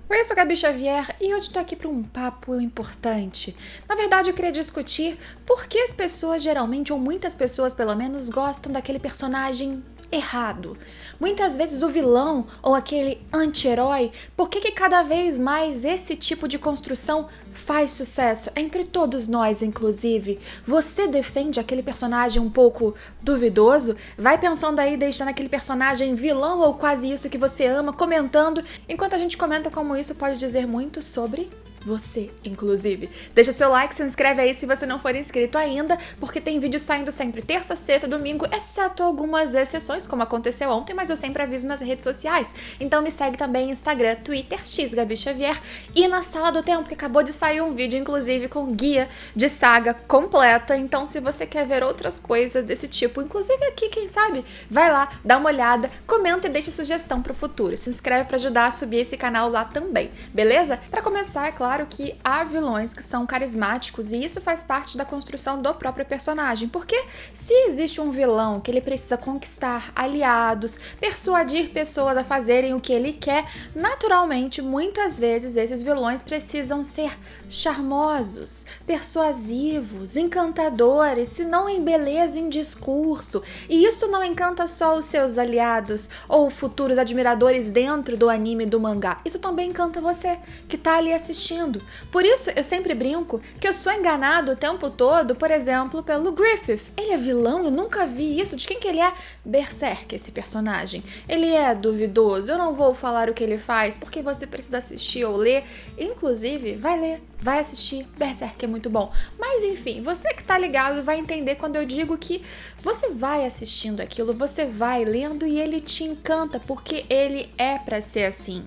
Oi, eu sou a Gabi Xavier e hoje estou aqui para um papo importante. Na verdade, eu queria discutir por que as pessoas geralmente, ou muitas pessoas pelo menos, gostam daquele personagem errado. Muitas vezes o vilão ou aquele anti-herói, por que cada vez mais esse tipo de construção faz sucesso entre todos nós, inclusive? Você defende aquele personagem um pouco duvidoso? Vai pensando aí, deixando aquele personagem vilão ou quase isso que você ama, comentando, enquanto a gente comenta como isso pode dizer muito sobre você, inclusive. Deixa seu like, se inscreve aí se você não for inscrito ainda, porque tem vídeo saindo sempre terça, sexta, domingo, exceto algumas exceções, como aconteceu ontem, mas eu sempre aviso nas redes sociais. Então me segue também no Instagram, Twitter, xGabiXavier, e na Sala do Tempo, que acabou de sair um vídeo, inclusive, com guia de saga completa. Então, se você quer ver outras coisas desse tipo, inclusive aqui, quem sabe, vai lá, dá uma olhada, comenta e deixa sugestão pro futuro. Se inscreve pra ajudar a subir esse canal lá também, beleza? Pra começar, é claro que há vilões que são carismáticos e isso faz parte da construção do próprio personagem, porque se existe um vilão que ele precisa conquistar aliados, persuadir pessoas a fazerem o que ele quer, naturalmente, muitas vezes esses vilões precisam ser charmosos, persuasivos, encantadores, se não em beleza, em discurso, e isso não encanta só os seus aliados ou futuros admiradores dentro do anime e do mangá, isso também encanta você, que tá ali assistindo. Por isso, eu sempre brinco que eu sou enganado o tempo todo, por exemplo, pelo Griffith. Ele é vilão? Eu nunca vi isso. De quem que ele é? Berserk, esse personagem. Ele é duvidoso. Eu não vou falar o que ele faz, porque você precisa assistir ou ler. Inclusive, vai ler, vai assistir. Berserk é muito bom. Mas enfim, você que tá ligado vai entender quando eu digo que você vai assistindo aquilo, você vai lendo e ele te encanta, porque ele é pra ser assim.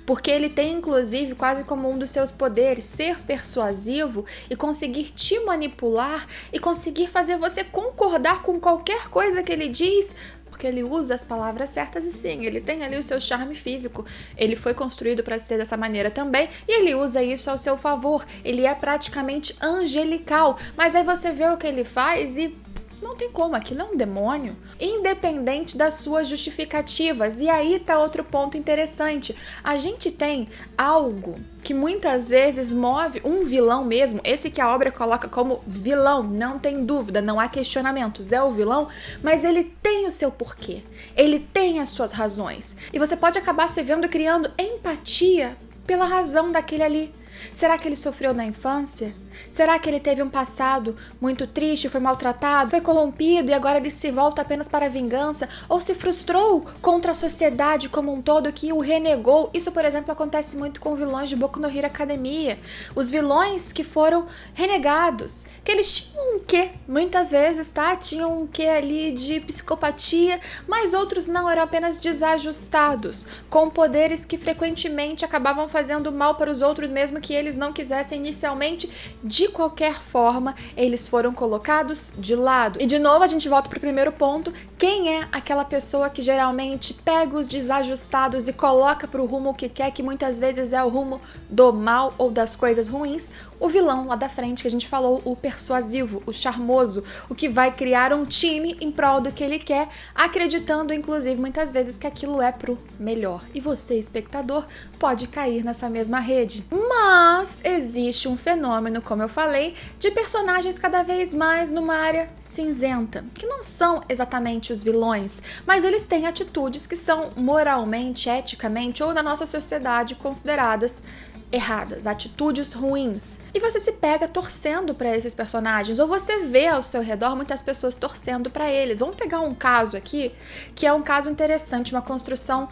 Porque ele tem, inclusive, quase como um dos seus poderes, ser persuasivo e conseguir te manipular e conseguir fazer você concordar com qualquer coisa que ele diz, porque ele usa as palavras certas e sim, ele tem ali o seu charme físico, ele foi construído para ser dessa maneira também e ele usa isso ao seu favor, ele é praticamente angelical, mas aí você vê o que ele faz e não tem como, aquilo é um demônio, independente das suas justificativas. E aí tá outro ponto interessante. A gente tem algo que muitas vezes move um vilão mesmo, esse que a obra coloca como vilão, não tem dúvida, não há questionamentos, é o vilão, mas ele tem o seu porquê, ele tem as suas razões. E você pode acabar se vendo criando empatia pela razão daquele ali. Será que ele sofreu na infância? Será que ele teve um passado muito triste, foi maltratado, foi corrompido e agora ele se volta apenas para a vingança? Ou se frustrou contra a sociedade como um todo que o renegou? Isso, por exemplo, acontece muito com vilões de Boku no Hero Academia. Os vilões que foram renegados, que eles tinham um quê? Muitas vezes, tá? Tinham um quê ali de psicopatia, mas outros não, eram apenas desajustados, com poderes que frequentemente acabavam fazendo mal para os outros, mesmo que eles não quisessem inicialmente. De qualquer forma, eles foram colocados de lado. E de novo a gente volta pro primeiro ponto, quem é aquela pessoa que geralmente pega os desajustados e coloca pro rumo que quer, que muitas vezes é o rumo do mal ou das coisas ruins? O vilão lá da frente que a gente falou, o persuasivo, o charmoso, o que vai criar um time em prol do que ele quer, acreditando inclusive muitas vezes que aquilo é pro melhor. E você, espectador, pode cair nessa mesma rede. Mas existe um fenômeno, como eu falei, de personagens cada vez mais numa área cinzenta, que não são exatamente os vilões, mas eles têm atitudes que são moralmente, eticamente ou na nossa sociedade consideradas erradas, atitudes ruins. E você se pega torcendo para esses personagens, ou você vê ao seu redor muitas pessoas torcendo para eles. Vamos pegar um caso aqui, que é um caso interessante, uma construção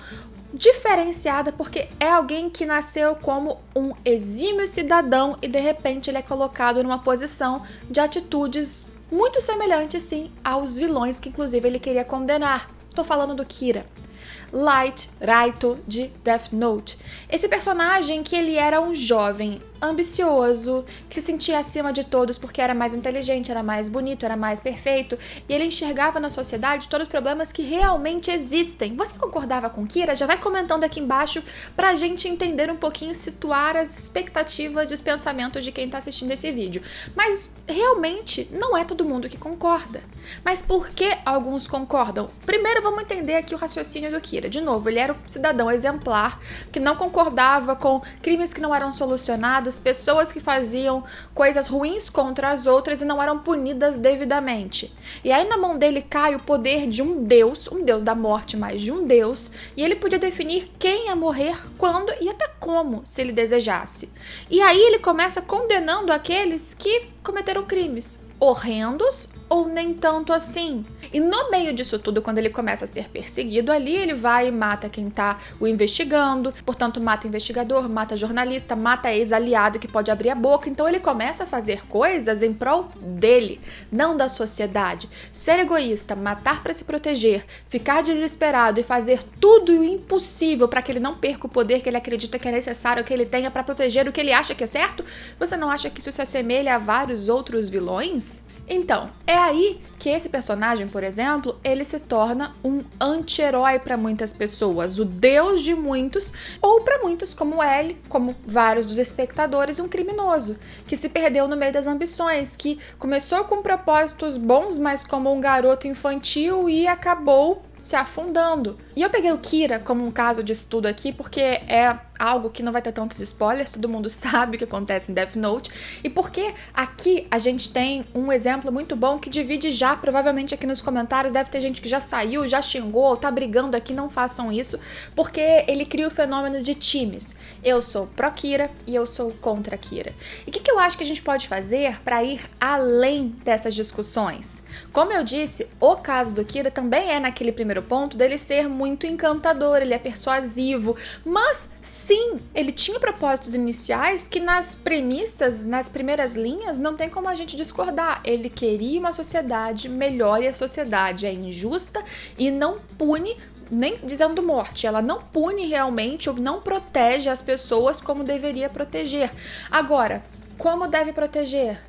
diferenciada, porque é alguém que nasceu como um exímio cidadão e de repente ele é colocado numa posição de atitudes muito semelhantes, sim, aos vilões que inclusive ele queria condenar. Tô falando do Kira. Light Raito de Death Note. Esse personagem que ele era um jovem ambicioso, que se sentia acima de todos porque era mais inteligente, era mais bonito, era mais perfeito, e ele enxergava na sociedade todos os problemas que realmente existem. Você concordava com Kira? Já vai comentando aqui embaixo pra gente entender um pouquinho, situar as expectativas e os pensamentos de quem tá assistindo esse vídeo. Mas realmente não é todo mundo que concorda. Mas por que alguns concordam? Primeiro vamos entender aqui o raciocínio do Kira. Kira. De novo, ele era um cidadão exemplar que não concordava com crimes que não eram solucionados, pessoas que faziam coisas ruins contra as outras e não eram punidas devidamente. E aí na mão dele cai o poder de um deus da morte, mas de um deus, e ele podia definir quem ia morrer, quando e até como, se ele desejasse. E aí ele começa condenando aqueles que cometeram crimes horrendos ou nem tanto assim. E no meio disso tudo, quando ele começa a ser perseguido ali, ele vai e mata quem tá o investigando, portanto mata investigador, mata jornalista, mata ex-aliado que pode abrir a boca. Então ele começa a fazer coisas em prol dele, não da sociedade. Ser egoísta, matar para se proteger, ficar desesperado e fazer tudo o impossível para que ele não perca o poder que ele acredita que é necessário que ele tenha para proteger o que ele acha que é certo. Você não acha que isso se assemelha a vários outros vilões? Então, é aí que esse personagem, por exemplo, ele se torna um anti-herói para muitas pessoas, o deus de muitos, ou para muitos como ele, como vários dos espectadores, um criminoso, que se perdeu no meio das ambições, que começou com propósitos bons, mas como um garoto infantil e acabou se afundando. E eu peguei o Kira como um caso de estudo aqui porque é algo que não vai ter tantos spoilers, todo mundo sabe o que acontece em Death Note, e porque aqui a gente tem um exemplo muito bom que divide já, provavelmente aqui nos comentários deve ter gente que já saiu, já xingou, tá brigando aqui, não façam isso, porque ele cria o fenômeno de times. Eu sou pró-Kira e eu sou contra Kira. E o que eu acho que a gente pode fazer para ir além dessas discussões? Como eu disse, o caso do Kira também é naquele primeiro ponto dele ser muito encantador, ele é persuasivo, mas sim, ele tinha propósitos iniciais que nas premissas, nas primeiras linhas, não tem como a gente discordar. Ele queria uma sociedade melhor e a sociedade é injusta e não pune, nem dizendo morte, ela não pune realmente ou não protege as pessoas como deveria proteger. Agora, como deve proteger?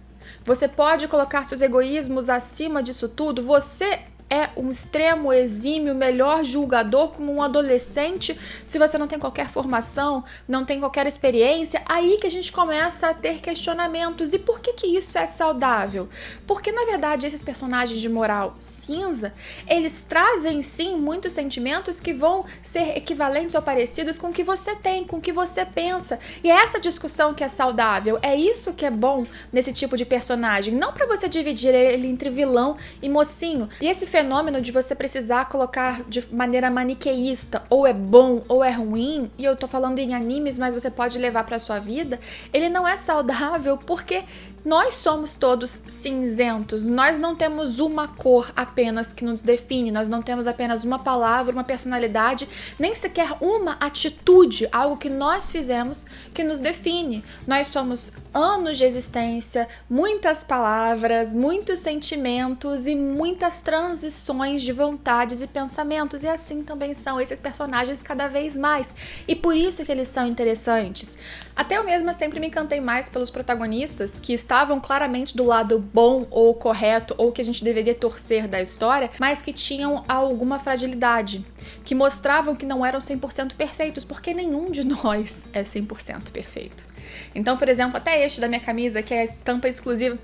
Você pode colocar seus egoísmos acima disso tudo? Você é um extremo, exímio, melhor julgador como um adolescente, se você não tem qualquer formação, não tem qualquer experiência, aí que a gente começa a ter questionamentos. E por que isso é saudável? Porque, na verdade, esses personagens de moral cinza, eles trazem, sim, muitos sentimentos que vão ser equivalentes ou parecidos com o que você tem, com o que você pensa. E é essa discussão que é saudável, é isso que é bom nesse tipo de personagem, não para você dividir ele entre vilão e mocinho. E esse fenômeno de você precisar colocar de maneira maniqueísta, ou é bom ou é ruim, e eu tô falando em animes, mas você pode levar pra sua vida, ele não é saudável porque nós somos todos cinzentos, nós não temos uma cor apenas que nos define, nós não temos apenas uma palavra, uma personalidade, nem sequer uma atitude, algo que nós fizemos que nos define. Nós somos anos de existência, muitas palavras, muitos sentimentos e muitas transições de vontades e pensamentos, e assim também são esses personagens cada vez mais, e por isso que eles são interessantes. Até eu mesma sempre me encantei mais pelos protagonistas que estavam claramente do lado bom ou correto, ou que a gente deveria torcer da história, mas que tinham alguma fragilidade, que mostravam que não eram 100% perfeitos, porque nenhum de nós é 100% perfeito. Então, por exemplo, até este da minha camisa, que é a estampa exclusiva,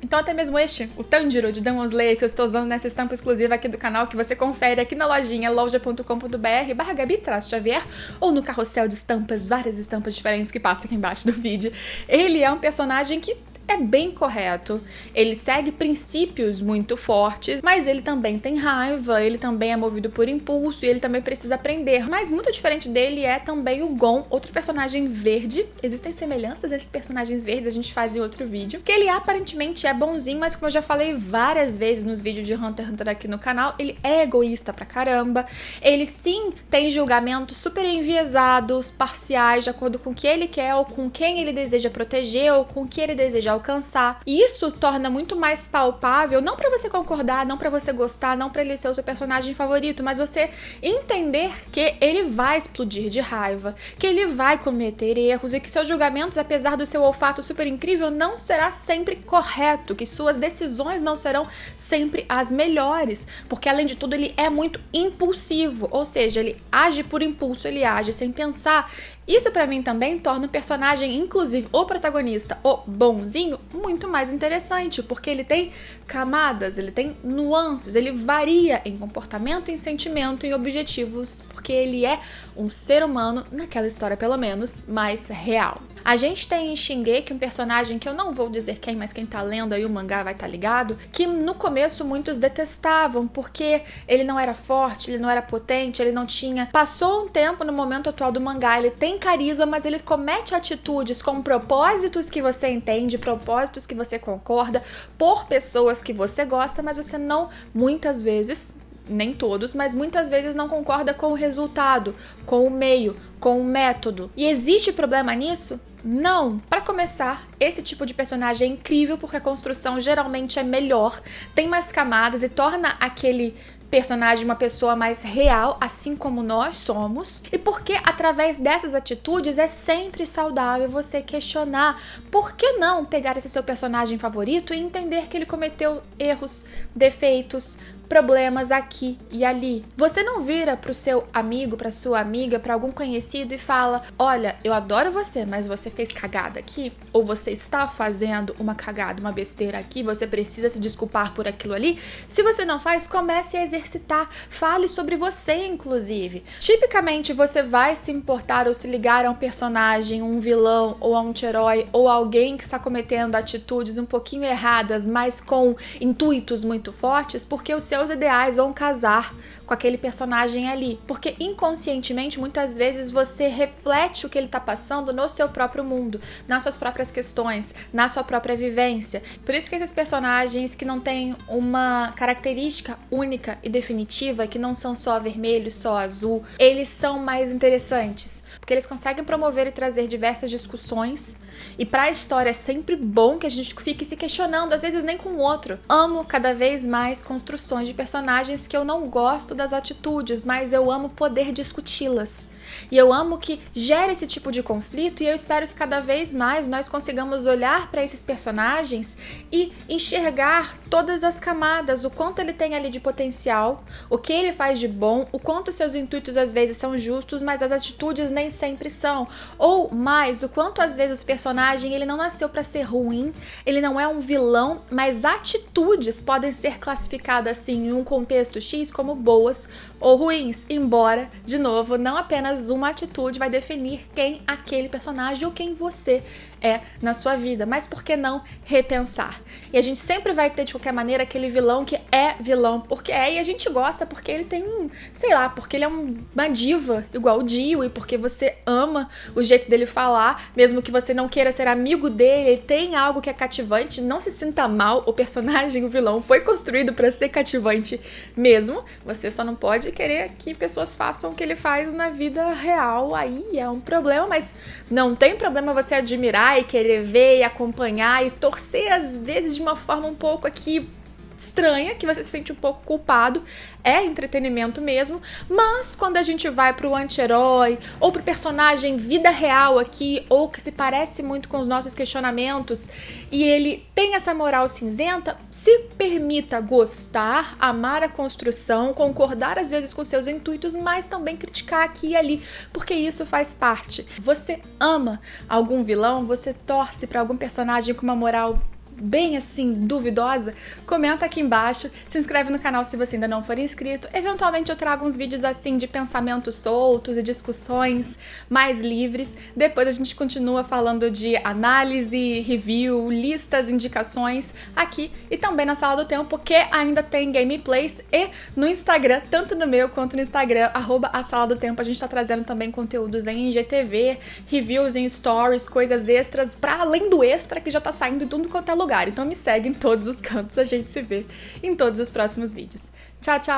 então até mesmo este, o Tanjiro de Demon Slayer, que eu estou usando nessa estampa exclusiva aqui do canal, que você confere aqui na lojinha loja.com.br/Gabi-Xavier, ou no carrossel de estampas, várias estampas diferentes que passa aqui embaixo do vídeo. Ele é um personagem que é bem correto, ele segue princípios muito fortes, mas ele também tem raiva, ele também é movido por impulso e ele também precisa aprender. Mas muito diferente dele é também o Gon, outro personagem verde. Existem semelhanças entre personagens verdes, a gente faz em outro vídeo, que ele aparentemente é bonzinho, mas como eu já falei várias vezes nos vídeos de Hunter x Hunter aqui no canal, ele é egoísta pra caramba, ele sim tem julgamentos super enviesados, parciais, de acordo com o que ele quer ou com quem ele deseja proteger ou com o que ele deseja alcançar. E isso torna muito mais palpável, não pra você concordar, não pra você gostar, não pra ele ser o seu personagem favorito, mas você entender que ele vai explodir de raiva, que ele vai cometer erros e que seus julgamentos, apesar do seu olfato super incrível, não será sempre correto, que suas decisões não serão sempre as melhores, porque além de tudo ele é muito impulsivo, ou seja, ele age por impulso, ele age sem pensar. Isso pra mim também torna o personagem, inclusive o protagonista, o bonzinho, muito mais interessante, porque ele tem camadas, ele tem nuances, ele varia em comportamento, em sentimento, em objetivos, porque ele é um ser humano, naquela história pelo menos, mais real. A gente tem em Shingeki um personagem que eu não vou dizer quem, mas quem tá lendo aí o mangá vai estar ligado, que no começo muitos detestavam, porque ele não era forte, ele não era potente, ele não tinha... Passou um tempo no momento atual do mangá, ele tem carisma, mas ele comete atitudes com propósitos que você entende, propósitos que você concorda, por pessoas que você gosta, mas você não, muitas vezes... nem todos, mas muitas vezes não concorda com o resultado, com o meio, com o método. E existe problema nisso? Não! Para começar, esse tipo de personagem é incrível porque a construção geralmente é melhor, tem mais camadas e torna aquele personagem uma pessoa mais real, assim como nós somos, e porque através dessas atitudes é sempre saudável você questionar por que não pegar esse seu personagem favorito e entender que ele cometeu erros, defeitos, problemas aqui e ali. Você não vira pro seu amigo, pra sua amiga, pra algum conhecido e fala: olha, eu adoro você, mas você fez cagada aqui, ou você está fazendo uma cagada, uma besteira aqui, você precisa se desculpar por aquilo ali. Se você não faz, comece a exercitar, fale sobre você, inclusive. Tipicamente, você vai se importar ou se ligar a um personagem, um vilão, ou a um anti-herói, ou alguém que está cometendo atitudes um pouquinho erradas, mas com intuitos muito fortes, porque o seu seus ideais vão casar com aquele personagem ali, porque inconscientemente muitas vezes você reflete o que ele tá passando no seu próprio mundo, nas suas próprias questões, na sua própria vivência. Por isso que esses personagens que não têm uma característica única e definitiva, que não são só vermelho, só azul, eles são mais interessantes, porque eles conseguem promover e trazer diversas discussões, e pra história é sempre bom que a gente fique se questionando, às vezes nem com o outro. Amo cada vez mais construções de personagens que eu não gosto das atitudes, mas eu amo poder discuti-las. E eu amo que gere esse tipo de conflito, e eu espero que cada vez mais nós consigamos olhar para esses personagens e enxergar todas as camadas, o quanto ele tem ali de potencial, o que ele faz de bom, o quanto seus intuitos às vezes são justos, mas as atitudes nem sempre são. Ou mais, o quanto às vezes o personagem ele não nasceu para ser ruim, ele não é um vilão, mas atitudes podem ser classificadas assim em um contexto X como boas ou ruins, embora, de novo, não apenas uma atitude vai definir quem aquele personagem ou quem você é na sua vida, mas por que não repensar? E a gente sempre vai ter de qualquer maneira aquele vilão que é vilão, porque é, e a gente gosta porque ele tem sei lá, porque ele é uma diva igual o Dio, e porque você ama o jeito dele falar, mesmo que você não queira ser amigo dele, ele tem algo que é cativante. Não se sinta mal, o personagem, o vilão foi construído para ser cativante mesmo, você só não pode querer que pessoas façam o que ele faz na vida real, aí é um problema, mas não tem problema você admirar e querer ver e acompanhar e torcer às vezes de uma forma um pouco aqui estranha, que você se sente um pouco culpado, é entretenimento mesmo, mas quando a gente vai pro anti-herói ou pro personagem vida real aqui, ou que se parece muito com os nossos questionamentos, e ele tem essa moral cinzenta, se permita gostar, amar a construção, concordar às vezes com seus intuitos, mas também criticar aqui e ali, porque isso faz parte. Você ama algum vilão, você torce pra algum personagem com uma moral bem assim, duvidosa? Comenta aqui embaixo, se inscreve no canal se você ainda não for inscrito. Eventualmente eu trago uns vídeos assim de pensamentos soltos e discussões mais livres. Depois a gente continua falando de análise, review, listas, indicações aqui e também na Sala do Tempo, porque ainda tem gameplays, e no Instagram, tanto no meu quanto no Instagram, @a_sala-do-tempo, a gente tá trazendo também conteúdos em IGTV, reviews em stories, coisas extras, pra além do extra que já tá saindo em tudo quanto é lugar. Então me segue em todos os cantos, a gente se vê em todos os próximos vídeos. Tchau, tchau!